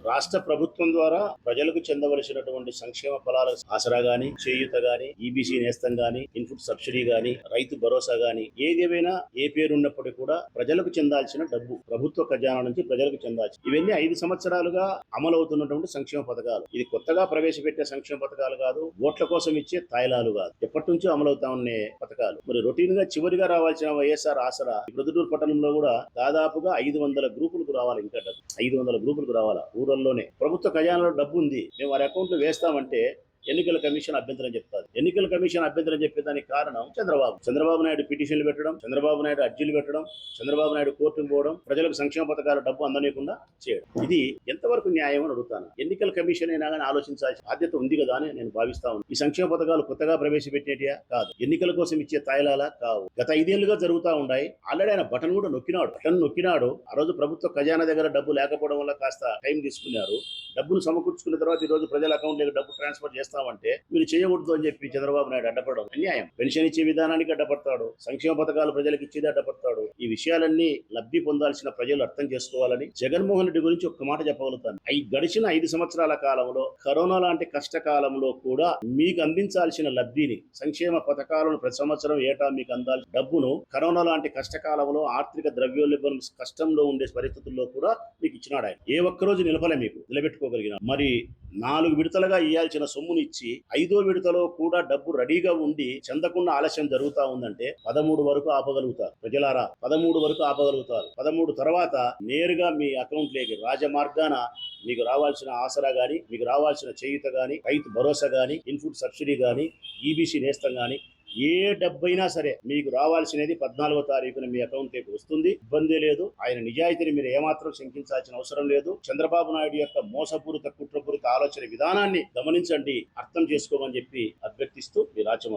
రాష్ట్ర ప్రభుత్వం ద్వారా ప్రజలకు చెందవలసినటువంటి సంక్షేమ ఫలాల ఆసరా గాని, చేయూత గాని, ఈబీసీ నేస్తం గాని, ఇన్పుట్ సబ్సిడీ గాని, రైతు భరోసా గాని, ఏదేమైనా ఏ పేరున్నప్పటికీ కూడా ప్రజలకు చెందాల్సిన డబ్బు ప్రభుత్వ ఖజానా నుంచి ప్రజలకు చెందాల్సి, ఇవన్నీ 5 సంవత్సరాలుగా అమలవుతున్నటువంటి సంక్షేమ పథకాలు. ఇది కొత్తగా ప్రవేశపెట్టే సంక్షేమ పథకాలు కాదు, ఓట్ల కోసం ఇచ్చే తాయిలాలు కాదు, ఎప్పటి నుంచో అమలవుతా ఉండే పథకాలు. మరి రొటీన్ గా చివరిగా రావాల్సిన వైఎస్ఆర్ ఆసరా ప్రొద్దుటూరు పట్టణంలో కూడా దాదాపుగా 500 గ్రూపులకు రావాలి. ఇంకా డబ్బు 500 గ్రూపులకు రావాలా ఊరల్లోనే. ప్రభుత్వ ఖజానాలో డబ్బు ఉంది, మేము వారి అకౌంట్ లో వేస్తామంటే ఎన్నికల కమిషన్ అభ్యంతరం చెప్తారు. ఎన్నికల కమిషన్ అభ్యంతరం చెప్పేదానికి కారణం చంద్రబాబు నాయుడు పిటిషన్లు పెట్టడం, చంద్రబాబు నాయుడు అర్జీలు పెట్టడం, చంద్రబాబు నాయుడు కోర్టుకు పోవడం, ప్రజలకు సంక్షేమ పథకాల డబ్బు అందనీయకుండా చేయడం. ఇది ఎంతవరకు న్యాయం అని అడుగుతాను. ఎన్నికల కమిషన్ అయినా కానీ ఆలోచించాల్సిన బాధ్యత ఉంది కదా అని నేను భావిస్తా ఉన్నాను. ఈ సంక్షేమ పథకాలు కొత్తగా ప్రవేశపెట్టేటియా కాదు, ఎన్నికల కోసం ఇచ్చే తాయిలాలా కావు. గత 5 ఏళ్లుగా జరుగుతూ ఉన్నాయి. ఆల్రెడీ ఆయన బటన్ కూడా నొక్కినాడు. ఆ రోజు ప్రభుత్వ ఖజానా దగ్గర డబ్బు లేకపోవడం వల్ల కాస్త టైం తీసుకున్నారు. డబ్బును సమకూర్చుకున్న తర్వాత ఈ రోజు ప్రజల అకౌంట్ లో డబ్బు ట్రాన్స్ఫర్ చేస్తామంటే మీరు చేయకూడదు అని చెప్పి చంద్రబాబు నాయుడు అడ్డపడడం అన్యాయం. పెన్షన్ ఇచ్చే విధానానికి అడ్డపడతాడు, సంక్షేమ పథకాలు ప్రజలకు ఇచ్చేది అడ్డపడతాడు. ఈ విషయాలన్నీ లబ్ధి పొందాల్సిన ప్రజలు అర్థం చేసుకోవాలని జగన్మోహన్ రెడ్డి గురించి ఒక్క మాట చెప్పగలుగుతాను. గడిచిన 5 సంవత్సరాల కాలంలో, కరోనా లాంటి కష్టకాలంలో కూడా మీకు అందించాల్సిన లబ్ధిని, సంక్షేమ పథకాలను ప్రతి సంవత్సరం ఏటా మీకు అందాల్సిన డబ్బును కరోనా లాంటి కష్టకాలంలో ఆర్థిక ద్రవ్యోల్బణం కష్టంలో ఉండే పరిస్థితుల్లో కూడా మీకు ఇచ్చినాడు ఆయన. ఏ ఒక్కరోజు నిలబెట్టుకోగలిగిన. మరి 4 విడతలుగా ఇవ్వాల్సిన సొమ్ముని ఇచ్చి 5వ విడతలో కూడా డబ్బు రెడీగా ఉండి చెందకుండా ఆలస్యం జరుగుతా ఉందంటే 13 వరకు ఆపగలుగుతారు. ప్రజలారా 13 వరకు ఆపగలుగుతారు. 13 తర్వాత నేరుగా మీ అకౌంట్ లేకి రాజమార్గాన మీకు రావాల్సిన ఆసరా గాని, మీకు రావాల్సిన చేయూత గాని, రైతు భరోసా గాని, ఇన్పుట్ సబ్సిడీ గాని, ఈబీసీ నేస్తం గాని, ఏ డబ్బైనా సరే మీకు రావాల్సినది 14వ తారీఖున మీ అకౌంట్ లోకి వస్తుంది. ఇబ్బంది లేదు. ఆయన నిజాయితీని మీరు ఏమాత్రం శంకించాల్సిన అవసరం లేదు. చంద్రబాబు నాయుడు యొక్క మోసపూరిత కుట్రపూరిత ఆలోచన విధానాన్ని గమనించండి, అర్థం చేసుకోమని చెప్పి అభ్యర్థిస్తూ మీ రాజ్యం.